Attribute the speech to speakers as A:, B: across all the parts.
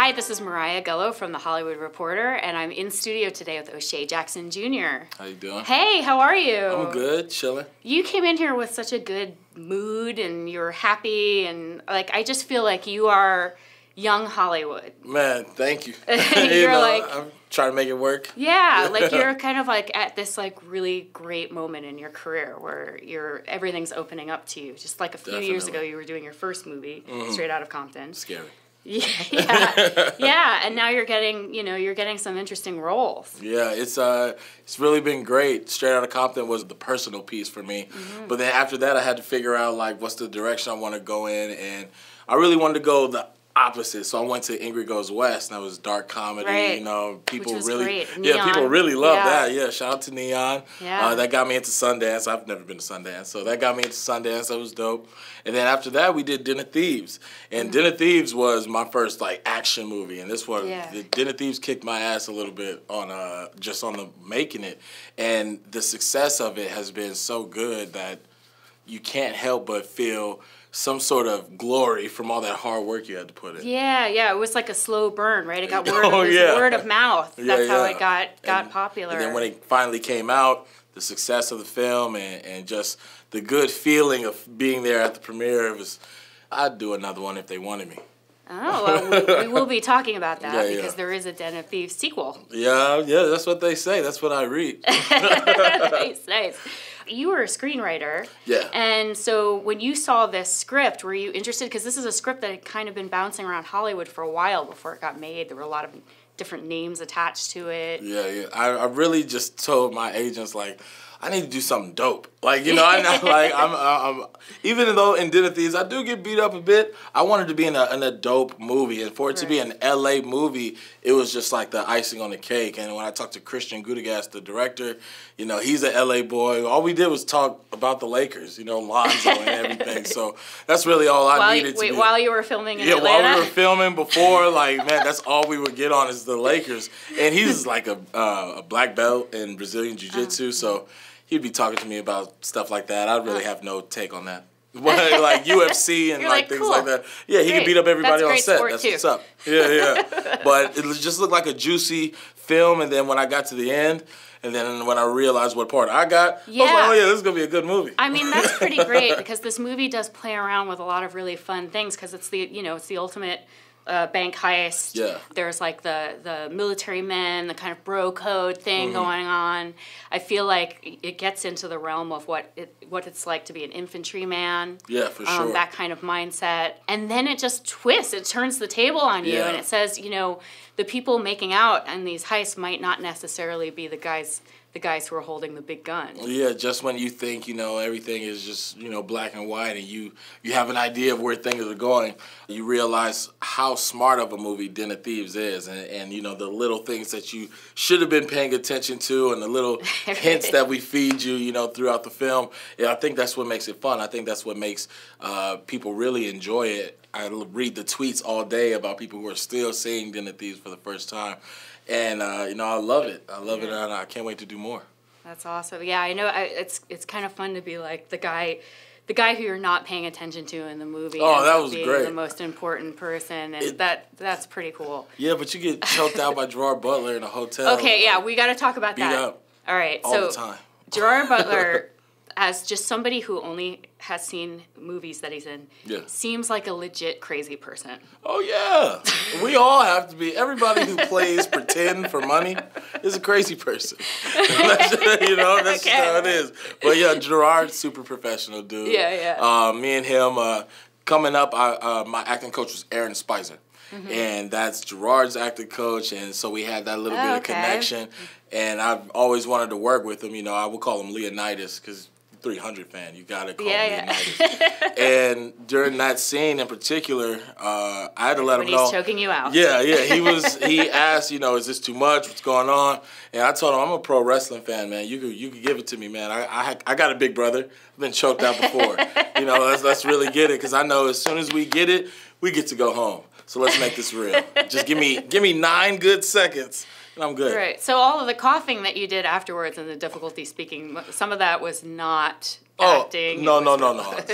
A: Hi, this is Mariah Gullo from The Hollywood Reporter, and I'm in studio today with O'Shea Jackson Jr.
B: How you doing?
A: Hey, how are you?
B: I'm good, chilling.
A: You came in here with such a good mood, and you're happy, and like I just feel like you are young Hollywood.
B: Man, thank you. I'm trying to make it work.
A: Yeah, like you're kind of like at this like really great moment in your career where everything's opening up to you. Just like a few years ago, you were doing your first movie, Straight Outta Compton.
B: Scary.
A: Yeah, and now you're getting some interesting roles.
B: Yeah, it's really been great. Straight Outta Compton was the personal piece for me, but then after that, I had to figure out like what's the direction I want to go in, and I really wanted to go the opposite. So I went to Ingrid Goes West, and that was dark comedy.
A: Right.
B: You know, people
A: Which was
B: really,
A: great.
B: people really loved
A: Yeah.
B: that. Yeah, shout out to Neon.
A: Yeah.
B: That got me into Sundance. I've never been to Sundance, so that got me into Sundance. That was dope. And then after that, we did Den of Thieves, and Den of Thieves was my first like action movie, and this one, Den of Thieves kicked my ass a little bit on just on the making it, and the success of it has been so good that you can't help but feel some sort of glory from all that hard work you had to put in.
A: Yeah, it was like a slow burn, right? It got word of mouth. That's how it got popular.
B: And then when it finally came out, the success of the film and just the good feeling of being there at the premiere, I'd do another one if they wanted me.
A: Oh, well, we will be talking about that because there is a Den of Thieves sequel.
B: Yeah, that's what they say. That's what I read.
A: Nice. You were a screenwriter.
B: Yeah.
A: And so when you saw this script, were you interested? Because this is a script that had kind of been bouncing around Hollywood for a while before it got made. There were a lot of different names attached to it.
B: Yeah. I really just told my agents, like, I need to do something dope. Like, you know, I'm even though in Den of Thieves I do get beat up a bit, I wanted to be in a dope movie. And for it to be an LA movie, it was just like the icing on the cake. And when I talked to Christian Gudegas, the director, you know, he's an LA boy. All we did was talk about the Lakers, you know, Lonzo and everything. So that's really all I needed to do.
A: While you were filming in Atlanta?
B: While we were filming before, like, man, that's all we would get on is the Lakers. And he's like a black belt in Brazilian Jiu-Jitsu, so he'd be talking to me about stuff like that. I really have no take on that. Like UFC and like things like that. Yeah, he can beat up everybody on set. That's what's up. Yeah. But it just looked like a juicy film, and then when I got to the end, and then when I realized what part I got, I was like, oh yeah, this is going to be a good movie.
A: I mean, that's pretty great because this movie does play around with a lot of really fun things because it's the ultimate bank heist.
B: Yeah.
A: There's like the military men, the kind of bro code thing going on. I feel like it gets into the realm of what it's like to be an infantryman.
B: Yeah, for sure.
A: That kind of mindset. And then it just twists. It turns the table on you and it says, you know, the people making out in these heists might not necessarily be the guys who are holding the big gun.
B: Yeah, just when you think, you know, everything is just, you know, black and white and you have an idea of where things are going, you realize how smart of a movie Den of Thieves is and you know, the little things that you should have been paying attention to and the little hints that we feed you, you know, throughout the film. Yeah, I think that's what makes it fun. I think that's what makes people really enjoy it. I read the tweets all day about people who are still seeing Den of Thieves for the first time. And, you know, I love it. I love it, and I can't wait to do more.
A: That's awesome. Yeah, I know. It's kind of fun to be like the guy who you're not paying attention to in the movie.
B: Oh, that was
A: being
B: great.
A: The most important person, and that's pretty cool.
B: Yeah, but you get choked out by Gerard Butler in a hotel.
A: Okay, yeah, we got to talk about that.
B: Beat up.
A: All right,
B: all the time.
A: Gerard Butler, as just somebody who only has seen movies that he's in, seems like a legit crazy person.
B: Oh, yeah. We all have to be. Everybody who plays pretend for money is a crazy person. You know, that's just how it is. But, yeah, Gerard's super professional, dude.
A: Yeah.
B: Me and him, coming up, my acting coach was Aaron Spicer. And that's Gerard's acting coach, and so we had that little bit of connection. And I've always wanted to work with him. You know, I would call him Leonidas because 300 fan, you gotta call Leonidas. And during that scene in particular, I had to let him know.
A: He's choking you out.
B: Yeah. He asked, you know, is this too much? What's going on? And I told him, I'm a pro wrestling fan, man. You could give it to me, man. I got a big brother. I've been choked out before. You know, let's really get it because I know as soon as we get it, we get to go home. So let's make this real. Just give me 9 good seconds. And I'm good.
A: Right. So all of the coughing that you did afterwards and the difficulty speaking, some of that was not acting.
B: No.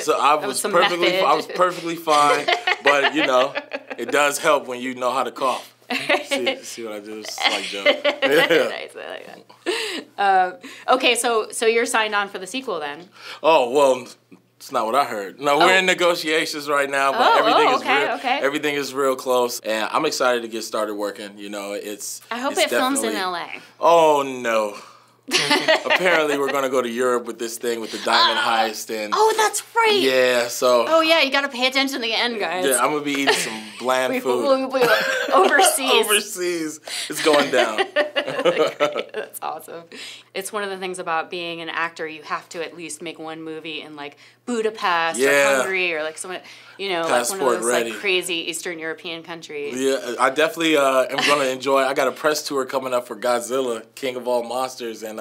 B: So I was perfectly fine. But you know, it does help when you know how to cough. See what I do? It's like joke.
A: Nice, I like that. Okay, so you're signed on for the sequel then?
B: Oh, well, it's not what I heard. No, we're in negotiations right now, but everything is real close, and I'm excited to get started working. You know,
A: I hope it films in LA.
B: Oh no. Apparently, we're gonna go to Europe with this thing with the diamond heist and.
A: Oh, that's right.
B: Yeah, so.
A: Oh yeah, you gotta pay attention to the end, guys.
B: Yeah, I'm gonna be eating some bland food.
A: Overseas.
B: Overseas, it's going down.
A: That's awesome. It's one of the things about being an actor. You have to at least make one movie in like Budapest or Hungary or like some, like one of those like crazy Eastern European countries.
B: Yeah, I definitely am gonna enjoy. I got a press tour coming up for Godzilla, King of All Monsters, and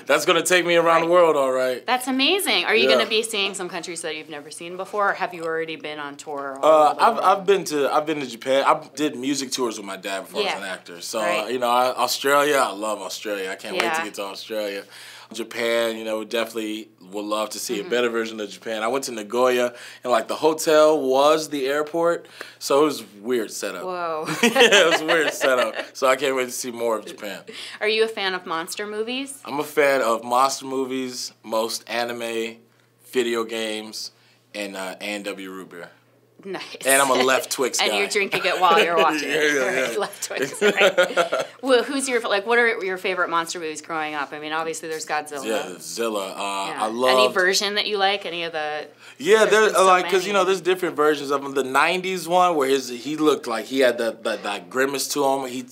B: that's gonna take me around the world. All right.
A: That's amazing. Are you gonna be seeing some countries that you've never seen before, or have you already been on tour?
B: I've been to Japan. I did music tours with my dad before I was an actor. So Australia, I love Australia. I can't wait to get to Australia. Japan, definitely would love to see a better version of Japan. I went to Nagoya, and like the hotel was the airport, so it was a weird setup.
A: Whoa.
B: It was a weird setup. So I can't wait to see more of Japan.
A: Are you a fan of monster movies?
B: I'm a fan of monster movies, most anime, video games, and A&W root beer.
A: Nice.
B: And I'm a Left Twix guy.
A: And you're drinking it while you're watching.
B: Yeah.
A: Left Twix. Right. Well, what are your favorite monster movies growing up? I mean, obviously there's Godzilla.
B: Yeah, Zilla. I love
A: any version that you like. Any of the.
B: Yeah, there's because there's different versions of him. The '90s one where he looked like he had that grimace to him.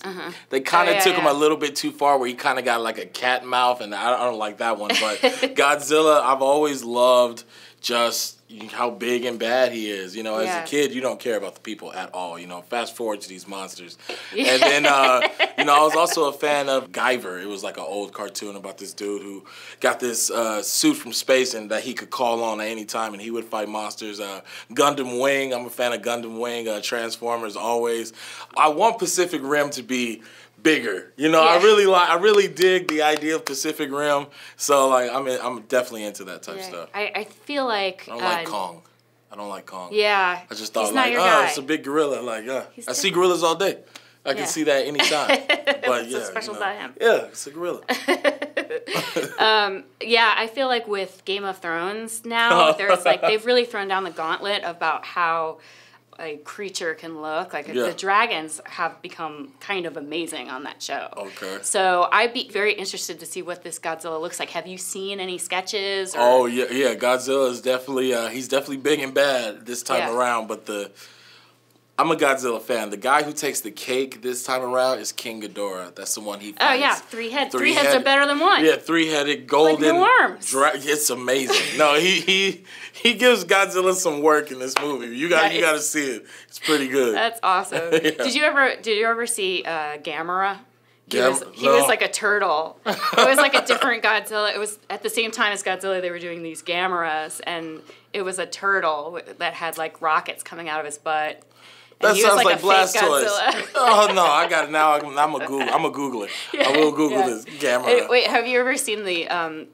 B: They kind of took him a little bit too far, where he kind of got like a cat mouth, and I don't like that one. But Godzilla, I've always loved just how big and bad he is. As a kid, you don't care about the people at all. Fast forward to these monsters. And then, I was also a fan of Guyver. It was like an old cartoon about this dude who got this suit from space and that he could call on at any time, and he would fight monsters. Gundam Wing, I'm a fan of Gundam Wing. Transformers, always. I want Pacific Rim to be bigger. I really dig the idea of Pacific Rim. So I'm definitely into that type of stuff.
A: I feel like
B: I don't like Kong. I don't like Kong.
A: Yeah.
B: I just thought it's a big gorilla. I see gorillas all day. I can see that anytime. But
A: What's special about him?
B: Yeah, it's a gorilla.
A: I feel like with Game of Thrones now, there's they've really thrown down the gauntlet about how a creature can look. The dragons have become kind of amazing on that show.
B: Okay.
A: So I'd be very interested to see what this Godzilla looks like. Have you seen any sketches?
B: Oh yeah. Godzilla is definitely he's definitely big and bad this time around. But I'm a Godzilla fan. The guy who takes the cake this time around is King Ghidorah. That's the one he fights.
A: Oh yeah, three heads are better than one.
B: Yeah, 3-headed golden
A: arms.
B: It's amazing. No, he gives Godzilla some work in this movie. You got to see it. It's pretty good.
A: That's awesome. Did you ever see Gamera? He was like a turtle. It was like a different Godzilla. It was at the same time as Godzilla. They were doing these Gameras, and it was a turtle that had like rockets coming out of his butt.
B: That sounds like Blastoise. Oh no, I got it now. I'm a Google it. I will Google this Gamera.
A: Wait, have you ever seen the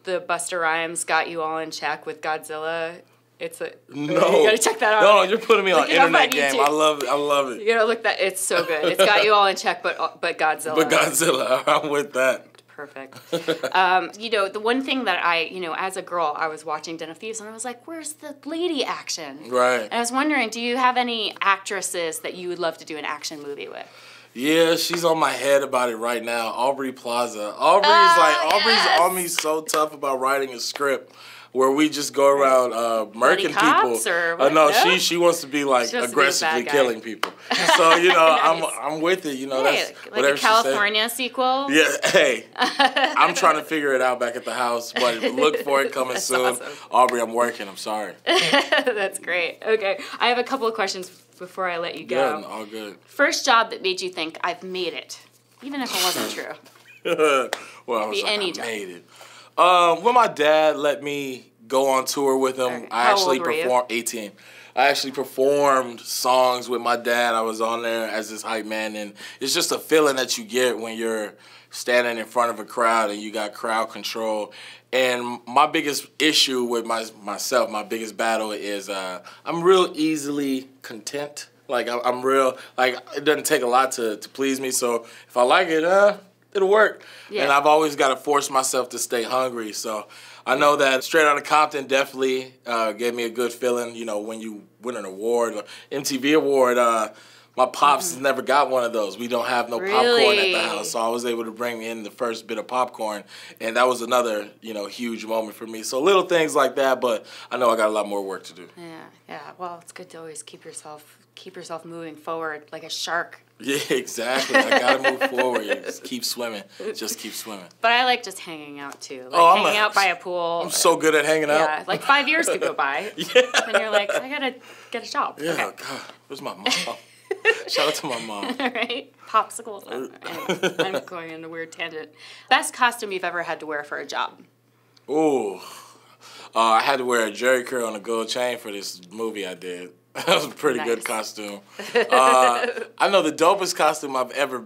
A: Busta Rhymes "Got You All in Check" with Godzilla? You gotta check that out.
B: No, you're putting me on internet game. I love it.
A: You gotta look that. It's so good. It's got you all in check, but Godzilla.
B: But Godzilla, I'm with that.
A: Perfect. The one thing that as a girl, I was watching Den of Thieves, and I was like, where's the lady action?
B: Right.
A: And I was wondering, do you have any actresses that you would love to do an action movie with?
B: Yeah, she's on my head about it right now. Aubrey Plaza. Aubrey's on me so tough about writing a script where we just go around murking people. No, she wants to be aggressively killing people. So nice. I'm with it. That's
A: like a California sequel.
B: Yeah, hey, I'm trying to figure it out back at the house, but look for it coming soon. Awesome. Aubrey, I'm working. I'm sorry.
A: That's great. Okay, I have a couple of questions before I let you go.
B: Yeah, all good.
A: First job that made you think I've made it, even if it wasn't true.
B: Well, I was I made it. When my dad let me go on tour with him,
A: right.
B: I actually performed 18. I actually performed songs with my dad. I was on there as his hype man, and it's just a feeling that you get when you're standing in front of a crowd and you got crowd control. And my biggest issue with myself, my biggest battle is I'm real easily content. Like, I'm real. Like, it doesn't take a lot to please me. So if I like it, it'll work. Yeah. And I've always got to force myself to stay hungry. So I know that Straight Outta Compton definitely gave me a good feeling. You know, when you win an award, or MTV award, my pops never got one of those. We don't have no popcorn at the house, so I was able to bring in the first bit of popcorn, and that was another, huge moment for me. So little things like that, but I know I got a lot more work to do.
A: Yeah. Well, it's good to always keep yourself moving forward like a shark.
B: Yeah, exactly. I gotta move forward. Just keep swimming. Just keep swimming.
A: But I like just hanging out too. Like hanging out by a pool.
B: I'm so good at hanging out.
A: Yeah, like 5 years could go by.
B: Yeah.
A: And you're like, I gotta get a job.
B: Yeah,
A: okay.
B: God, where's my mom? Shout out to my mom.
A: All right. Popsicles. Anyway, I'm going on a weird tangent. Best costume you've ever had to wear for a job?
B: Ooh. I had to wear a jerry curl and a gold chain for this movie I did. That was a pretty good costume. I know the dopest costume I've ever,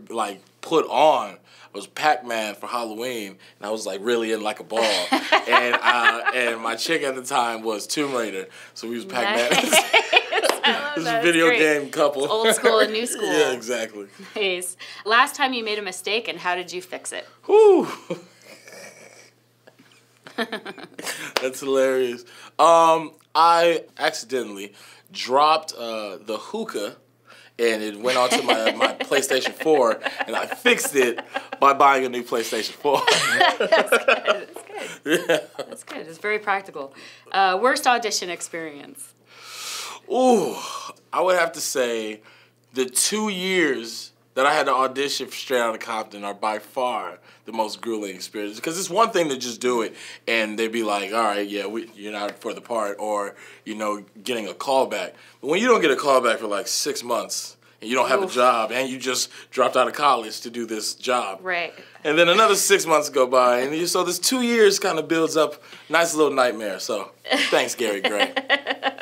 B: put on was Pac-Man for Halloween, and I was, really in like a ball. And my chick at the time was Tomb Raider, so we was Pac-Man. It was a video game couple.
A: It's old school and new school.
B: Yeah, exactly.
A: Nice. Last time you made a mistake, and how did you fix it?
B: Whew. That's hilarious. I accidentally dropped the hookah, and it went onto my PlayStation 4, and I fixed it by buying a new PlayStation 4.
A: That's good.
B: Yeah.
A: That's good. It's very practical. Worst audition experience?
B: Ooh, I would have to say the 2 years that I had to audition for Straight Outta Compton are by far the most grueling experience. Because it's one thing to just do it, and they'd be like, all right, yeah, you're not for the part, or, getting a callback. But when you don't get a callback for 6 months, and you don't have a job, and you just dropped out of college to do this job.
A: Right.
B: And then another 6 months go by, and so this 2 years kind of builds up nice little nightmare. So thanks, Gary Gray.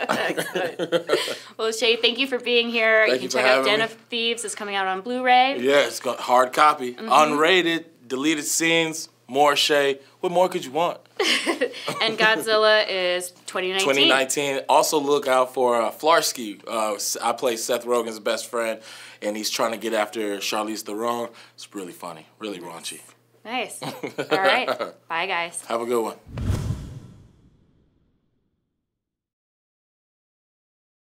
A: Excellent. Well, Shay, thank you for being here. You can check out Den of Thieves. It's coming out on Blu-ray.
B: Yeah, it's got hard copy, unrated, deleted scenes, more Shay. What more could you want?
A: And Godzilla is 2019.
B: 2019. Also look out for Flarsky. I play Seth Rogen's best friend, and he's trying to get after Charlize Theron. It's really funny, really raunchy.
A: Nice. All right. Bye, guys.
B: Have a good one.